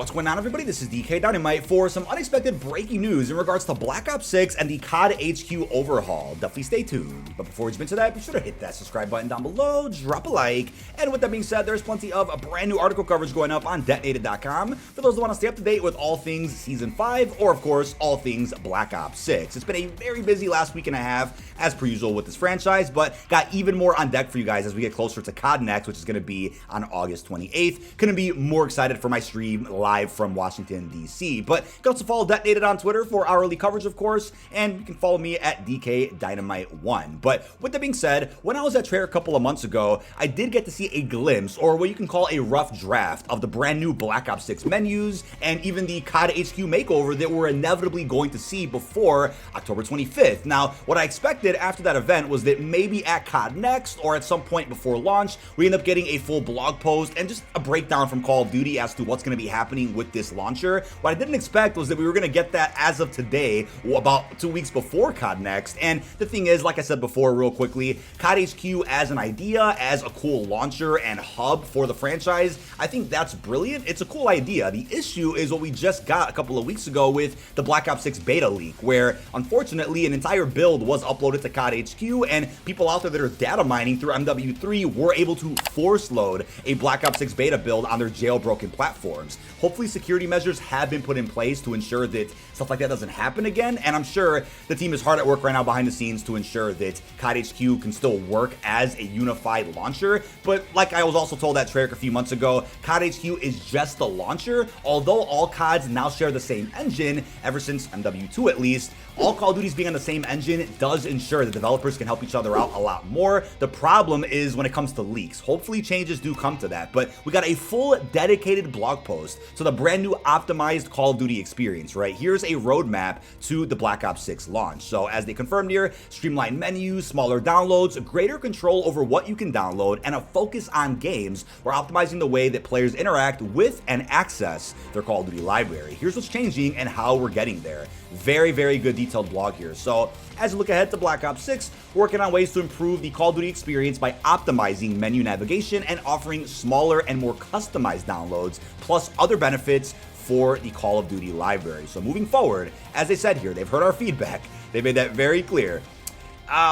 What's going on, everybody? This is dkdynamite for some unexpected breaking news in regards to Black Ops 6 and the COD HQ Overhaul. Definitely stay tuned. But before we jump into that, be sure to hit that subscribe button down below, drop a like, and with that being said, there's plenty of brand new article coverage going up on dkdynamite.com for those that want to stay up to date with all things Season 5 or, of course, all things Black Ops 6. It's been a very busy last week and a half, as per usual with this franchise, but got even more on deck for you guys as we get closer to COD next, which is going to be on August 28th. Couldn't be more excited for my stream live from Washington, D.C. But you can also follow Detonated on Twitter for hourly coverage, of course, and you can follow me at dkdynamite1. But with that being said, when I was at Treyarch a couple of months ago, I did get to see a glimpse, or what you can call a rough draft, of the brand new Black Ops 6 menus and even the COD HQ makeover that we're inevitably going to see before October 25th. Now, what I expected after that event was that maybe at COD Next or at some point before launch, we end up getting a full blog post and just a breakdown from Call of Duty as to what's going to be happening with this launcher. What I didn't expect was that we were going to get that as of today, about 2 weeks before COD Next. And the thing is, like I said before real quickly, COD HQ as an idea, as a cool launcher and hub for the franchise, I think that's brilliant. It's a cool idea. The issue is what we just got a couple of weeks ago with the Black Ops 6 beta leak, where unfortunately an entire build was uploaded to COD HQ, and people out there that are data mining through MW3 were able to force load a Black Ops 6 beta build on their jailbroken platforms. Hopefully security measures have been put in place to ensure that stuff like that doesn't happen again, and I'm sure the team is hard at work right now behind the scenes to ensure that COD HQ can still work as a unified launcher. But like I was also told at Treyarch a few months ago, COD HQ is just the launcher. Although all CODs now share the same engine, ever since MW2 at least, all Call of Duties being on the same engine does ensure that developers can help each other out a lot more. The problem is when it comes to leaks. Hopefully changes do come to that, but we got a full dedicated blog post to the brand new optimized Call of Duty experience, right? Here's a roadmap to the Black Ops 6 launch. So as they confirmed here, streamlined menus, smaller downloads, greater control over what you can download, and a focus on games. We're optimizing the way that players interact with and access their Call of Duty library. Here's what's changing and how we're getting there. Very, very good detailed blog here. So as we look ahead to Black Ops 6, we're working on ways to improve the Call of Duty experience by optimizing menu navigation and offering smaller and more customized downloads, plus other benefits for the Call of Duty library. So moving forward, as they said here, they've heard our feedback. They made that very clear.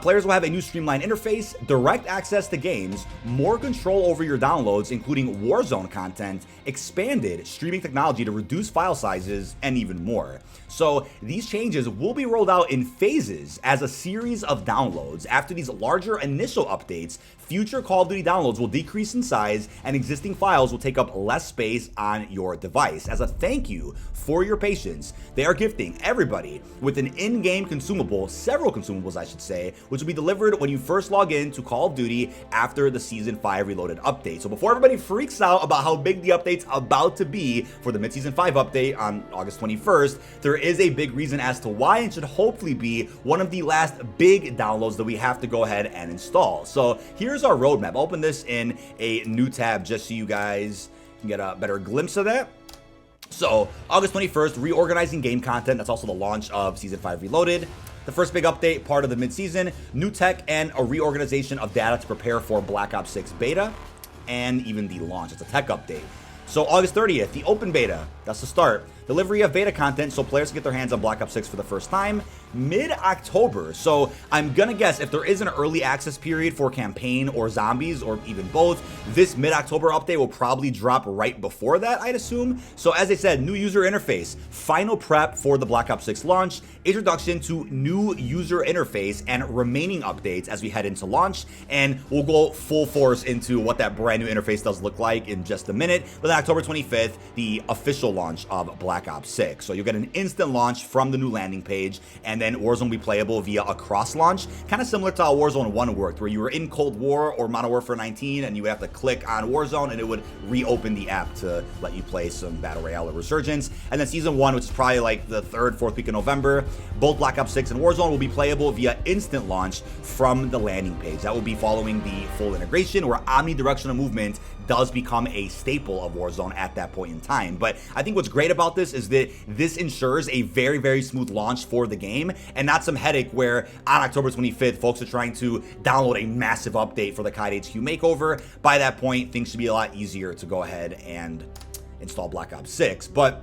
Players will have a new streamlined interface, direct access to games, more control over your downloads, including Warzone content, expanded streaming technology to reduce file sizes, and even more. So these changes will be rolled out in phases as a series of downloads. After these larger initial updates, future Call of Duty downloads will decrease in size and existing files will take up less space on your device. As a thank you for your patience, they are gifting everybody with an in-game consumable, several consumables I should say, which will be delivered when you first log in to Call of Duty after the Season 5 Reloaded update. So before everybody freaks out about how big the update's about to be for the Mid-Season 5 update on August 21st, there is a big reason as to why it should hopefully be one of the last big downloads that we have to go ahead and install. So here's our roadmap. I'll open this in a new tab just so you guys can get a better glimpse of that. So August 21st, reorganizing game content. That's also the launch of Season 5 Reloaded. The first big update, part of the mid-season, new tech and a reorganization of data to prepare for Black Ops 6 beta and even the launch. It's a tech update. So August 30th, the open beta, that's the start. Delivery of beta content so players can get their hands on Black Ops 6 for the first time. Mid-October, so I'm gonna guess if there is an early access period for campaign or zombies or even both, this mid-October update will probably drop right before that, I'd assume. So as I said, new user interface, final prep for the Black Ops 6 launch, introduction to new user interface and remaining updates as we head into launch, and we'll go full force into what that brand new interface does look like in just a minute. But then October 25th, the official launch of Black Ops 6. So you'll get an instant launch from the new landing page, and then Warzone will be playable via a cross launch, kind of similar to how Warzone 1 worked, where you were in Cold War or Modern Warfare 19 and you would have to click on Warzone and it would reopen the app to let you play some Battle Royale or Resurgence. And then Season 1, which is probably like the 3rd, 4th week of November, both Black Ops 6 and Warzone will be playable via instant launch from the landing page. That will be following the full integration where omnidirectional movement does become a staple of Warzone at that point in time. But I think what's great about this is that this ensures a very, very smooth launch for the game and not some headache where on October 25th, folks are trying to download a massive update for the COD HQ Makeover. By that point, things should be a lot easier to go ahead and install Black Ops 6. But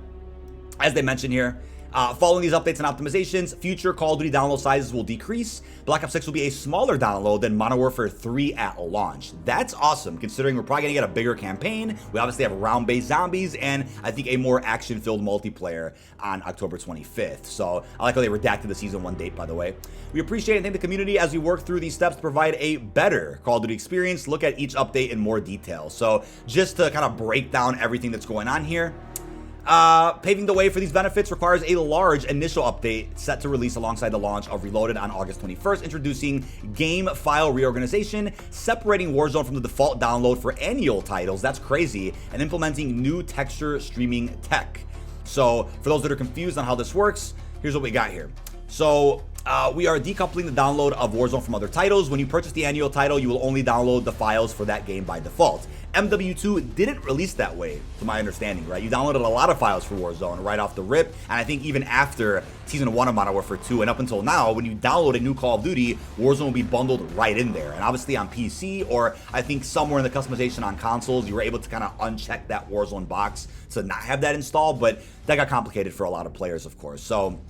as they mentioned here, following these updates and optimizations, future Call of Duty download sizes will decrease. Black Ops 6 will be a smaller download than Modern Warfare 3 at launch. That's awesome, considering we're probably going to get a bigger campaign. We obviously have round-based zombies, and I think a more action-filled multiplayer on October 25th. So I like how they redacted the Season 1 date, by the way. We appreciate and thank the community as we work through these steps to provide a better Call of Duty experience. Look at each update in more detail. So just to kind of break down everything that's going on here, paving the way for these benefits requires a large initial update set to release alongside the launch of Reloaded on August 21st, introducing game file reorganization, separating Warzone from the default download for annual titles, that's crazy, and implementing new texture streaming tech. So for those that are confused on how this works, here's what we got here. So we are decoupling the download of Warzone from other titles. When you purchase the annual title, you will only download the files for that game by default. MW2 didn't release that way, to my understanding, right? You downloaded a lot of files for Warzone right off the rip, and I think even after Season 1 of Modern Warfare 2 and up until now, when you download a new Call of Duty, Warzone will be bundled right in there. And obviously on PC, or I think somewhere in the customization on consoles, you were able to kind of uncheck that Warzone box to not have that installed, but that got complicated for a lot of players, of course. So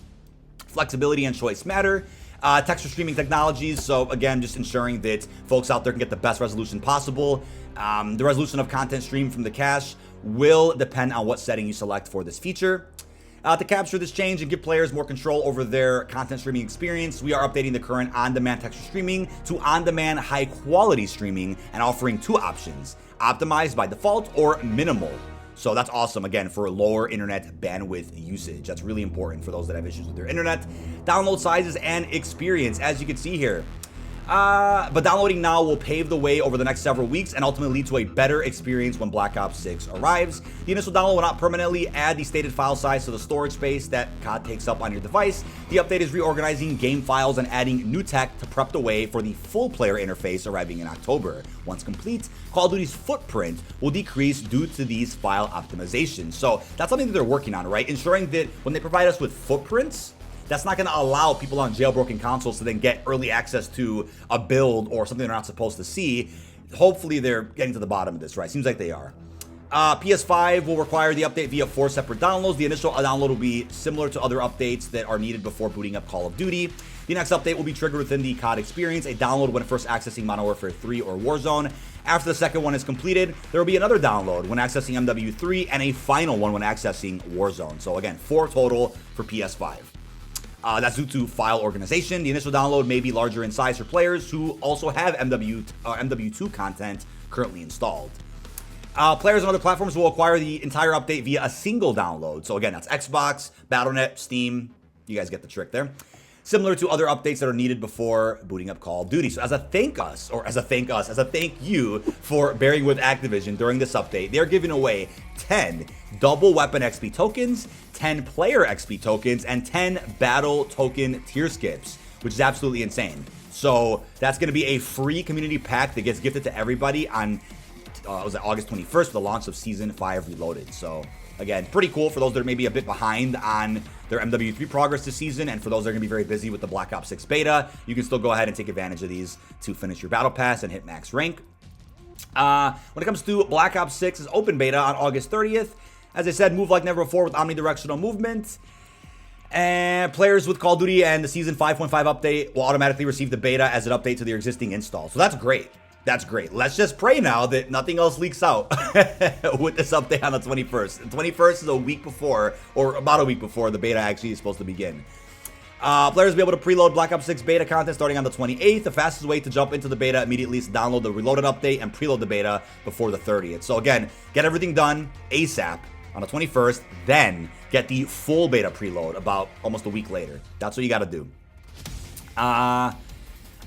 flexibility and choice matter. Texture streaming technologies, so again, just ensuring that folks out there can get the best resolution possible. The resolution of content streamed from the cache will depend on what setting you select for this feature. To capture this change and give players more control over their content streaming experience, we are updating the current on-demand texture streaming to on-demand high-quality streaming and offering two options, optimized by default or minimal. So that's awesome, again, for lower internet bandwidth usage. That's really important for those that have issues with their internet. Download sizes and experience, as you can see here. But downloading now will pave the way over the next several weeks and ultimately lead to a better experience when Black Ops 6 arrives. The initial download will not permanently add the stated file size to the storage space that COD takes up on your device. The update is reorganizing game files and adding new tech to prep the way for the full player interface arriving in October. Once complete, Call of Duty's footprint will decrease due to these file optimizations. So that's something that they're working on, right? Ensuring that when they provide us with footprints, that's not going to allow people on jailbroken consoles to then get early access to a build or something they're not supposed to see. Hopefully they're getting to the bottom of this, right? Seems like they are. PS5 will require the update via 4 separate downloads. The initial download will be similar to other updates that are needed before booting up Call of Duty. The next update will be triggered within the COD experience, a download when first accessing Modern Warfare 3 or Warzone. After the second one is completed, there will be another download when accessing MW3 and a final one when accessing Warzone. So again, 4 total for PS5. That's due to file organization. The initial download may be larger in size for players who also have MW2 content currently installed. Players on other platforms will acquire the entire update via a single download. So again, that's Xbox, Battle.net, Steam. You guys get the trick there. Similar to other updates that are needed before booting up Call of Duty. So as a thank you for bearing with Activision during this update, they're giving away 10 double weapon XP tokens, 10 player XP tokens, and 10 battle token tier skips, which is absolutely insane. So that's going to be a free community pack that gets gifted to everybody on was it August 21st for the launch of Season 5 Reloaded. So again, pretty cool for those that are maybe a bit behind on their MW3 progress this season, and for those that are going to be very busy with the Black Ops 6 beta, you can still go ahead and take advantage of these to finish your battle pass and hit max rank. When it comes to Black Ops 6's open beta on August 30th, as I said, move like never before with omnidirectional movement. And players with Call of Duty and the Season 5.5 update will automatically receive the beta as an update to their existing install. So that's great. That's great. Let's just pray now that nothing else leaks out with this update on the 21st. The 21st is a week before, or about a week before, the beta actually is supposed to begin. Players will be able to preload Black Ops 6 beta content starting on the 28th. The fastest way to jump into the beta immediately is to download the Reloaded update and preload the beta before the 30th. So again, get everything done ASAP on the 21st, then get the full beta preload about almost a week later. That's what you got to do.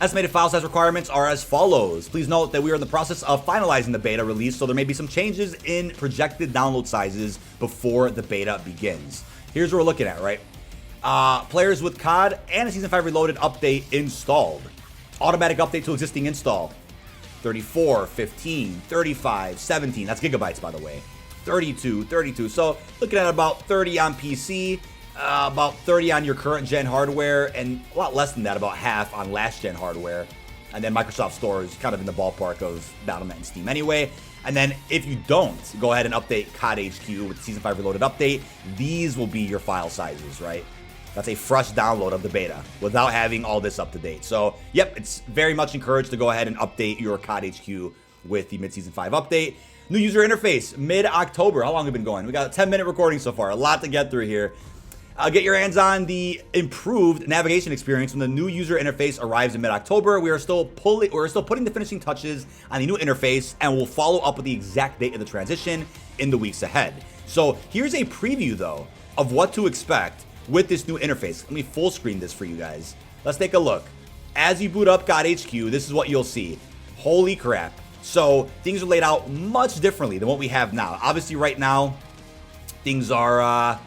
Estimated file size requirements are as follows. Please note that we are in the process of finalizing the beta release, so there may be some changes in projected download sizes before the beta begins. Here's what we're looking at, right? Players with COD and a Season 5 Reloaded update installed. Automatic update to existing install. 34, 15, 35, 17. That's gigabytes, by the way. 32. So looking at about 30 on PC. About 30 on your current gen hardware, and a lot less than that, about half on last gen hardware. And then Microsoft Store is kind of in the ballpark of Battle.net and Steam anyway. And then if you don't, go ahead and update COD HQ with the Season 5 Reloaded update. These will be your file sizes, right? That's a fresh download of the beta without having all this up to date. So, yep, it's very much encouraged to go ahead and update your COD HQ with the mid-season 5 update. New user interface, mid-October. How long have we been going? We got a 10-minute recording so far. A lot to get through here. Get your hands on the improved navigation experience when the new user interface arrives in mid-October. We're still putting the finishing touches on the new interface, and we'll follow up with the exact date of the transition in the weeks ahead. So here's a preview, though, of what to expect with this new interface. Let me full screen this for you guys. Let's take a look. As you boot up COD HQ, this is what you'll see. Holy crap. So things are laid out much differently than what we have now. Obviously, right now, things are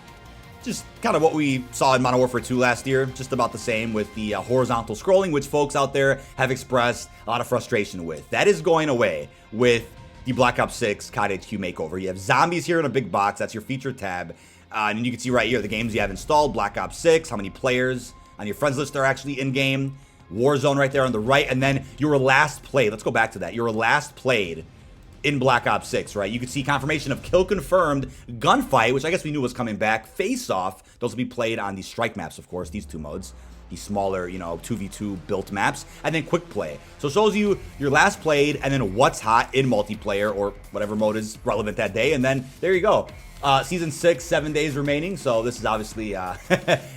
just kind of what we saw in Modern Warfare 2 last year, just about the same with the horizontal scrolling, which folks out there have expressed a lot of frustration with. That is going away with the Black Ops 6 COD HQ Makeover. You have zombies here in a big box. That's your featured tab. And you can see right here the games you have installed, Black Ops 6, how many players on your friends list are actually in-game, Warzone right there on the right, and then your last played. Let's go back to that. Your last played in Black Ops 6, right? You can see confirmation of kill confirmed, gunfight, which I guess we knew was coming back, face off. Those will be played on the strike maps, of course, these two modes, the smaller, 2v2 built maps, and then quick play. So it shows you your last played and then what's hot in multiplayer or whatever mode is relevant that day. And then there you go. Season 6, 7 days remaining. So this is obviously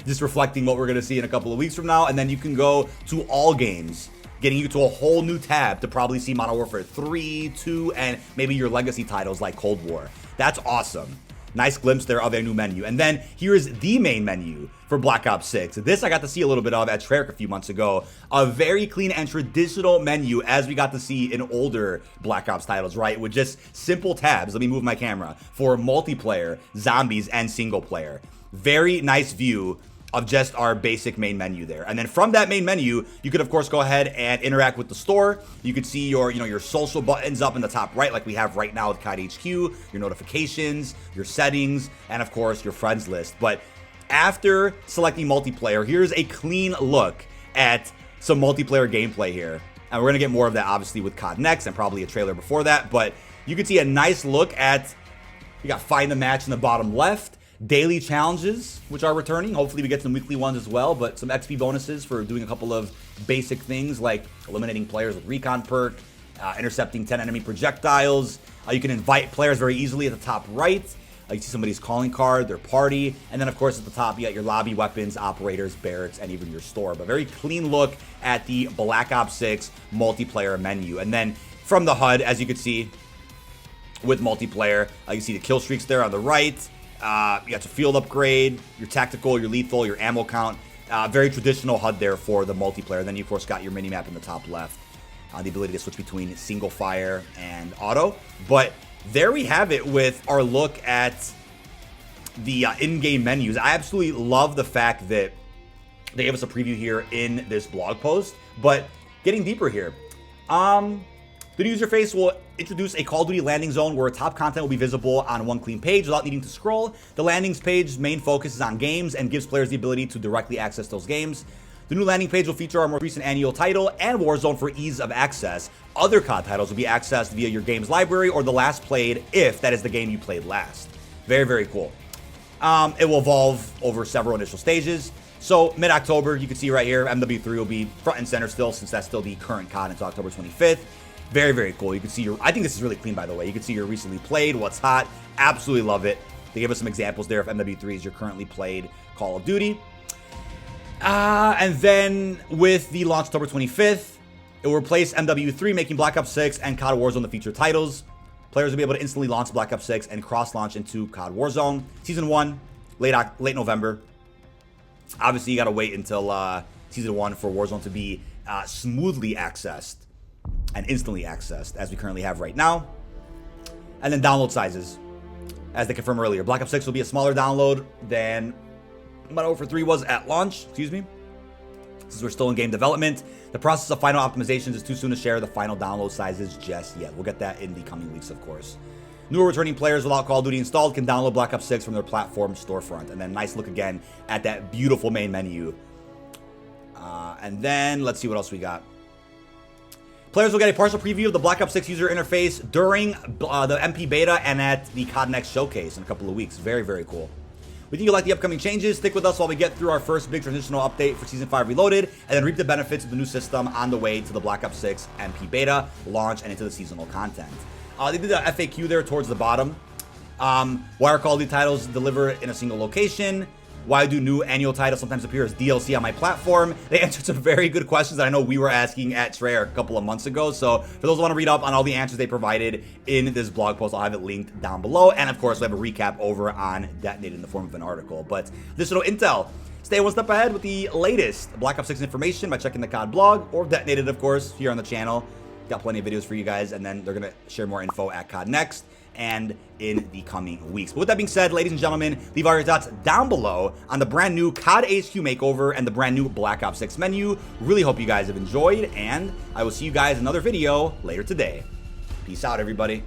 just reflecting what we're going to see in a couple of weeks from now. And then you can go to all games, getting you to a whole new tab to probably see Modern Warfare 3, 2, and maybe your legacy titles like Cold War. That's awesome. Nice glimpse there of a new menu. And then here's the main menu for Black Ops 6. This I got to see a little bit of at Treyarch a few months ago. A very clean and traditional menu as we got to see in older Black Ops titles, right? With just simple tabs. Let me move my camera for multiplayer, zombies, and single player. Very nice view of just our basic main menu there. And then from that main menu, you could of course go ahead and interact with the store. You could see your, your social buttons up in the top right, like we have right now with COD HQ, your notifications, your settings, and of course your friends list. But after selecting multiplayer, here's a clean look at some multiplayer gameplay here. And we're gonna get more of that obviously with COD next and probably a trailer before that. But you can see a nice look at, you got Find the Match in the bottom left. Daily challenges, which are returning. Hopefully we get some weekly ones as well, but some XP bonuses for doing a couple of basic things like eliminating players with recon perk, intercepting 10 enemy projectiles. You can invite players very easily at the top right. You see somebody's calling card, their party, and then of course at the top you got your lobby, weapons, operators, barracks, and even your store. But very clean look at the Black Ops 6 multiplayer menu. And then from the HUD, as you can see with multiplayer, you see the kill streaks there on the right. You got your field upgrade, your tactical, your lethal, your ammo count. Very traditional HUD there for the multiplayer. Then you, of course, got your minimap in the top left. The ability to switch between single fire and auto. But there we have it with our look at the in-game menus. I absolutely love the fact that they gave us a preview here in this blog post. But getting deeper here. The new user face will introduce a Call of Duty landing zone where top content will be visible on one clean page without needing to scroll. The landings page's main focus is on games and gives players the ability to directly access those games. The new landing page will feature our more recent annual title and Warzone for ease of access. Other COD titles will be accessed via your game's library or the last played if that is the game you played last. Very, very cool. It will evolve over several initial stages. So mid-October, you can see right here, MW3 will be front and center still since that's still the current COD until October 25th. Very, very cool. You can see I think this is really clean, by the way. You can see your recently played, what's hot. Absolutely love it. They give us some examples there of MW3 is your currently played Call of Duty. And then with the launch October 25th, it will replace MW3, making Black Ops 6 and COD Warzone the featured titles. Players will be able to instantly launch Black Ops 6 and cross-launch into COD Warzone. Season 1, late November. Obviously, you got to wait until Season 1 for Warzone to be smoothly accessed and instantly accessed, as we currently have right now. And then download sizes, as they confirmed earlier. Black Ops 6 will be a smaller download than Modern Warfare 3 was at launch, since we're still in game development. The process of final optimizations is too soon to share the final download sizes just yet. We'll get that in the coming weeks, of course. Newer returning players without Call of Duty installed can download Black Ops 6 from their platform storefront. And then nice look again at that beautiful main menu. And then let's see what else we got. Players will get a partial preview of the Black Ops 6 user interface during the MP beta and at the COD Next showcase in a couple of weeks. Very, very cool. We think you'll like the upcoming changes. Stick with us while we get through our first big transitional update for Season 5 Reloaded, and then reap the benefits of the new system on the way to the Black Ops 6 MP beta, launch, and into the seasonal content. They did the FAQ there towards the bottom. Why are quality titles delivered in a single location? Why do new annual titles sometimes appear as DLC on my platform? They answered some very good questions that I know we were asking at Treyarch a couple of months ago. So for those who want to read up on all the answers they provided in this blog post, I'll have it linked down below. And of course, we have a recap over on Detonated in the form of an article. But additional intel. Stay one step ahead with the latest Black Ops 6 information by checking the COD blog or Detonated, of course, here on the channel. Got plenty of videos for you guys, and then they're going to share more info at COD Next and in the coming weeks. But with that being said, ladies and gentlemen, leave all your thoughts down below on the brand new COD HQ Makeover and the brand new Black Ops 6 menu. Really hope you guys have enjoyed, and I will see you guys in another video later today. Peace out, everybody.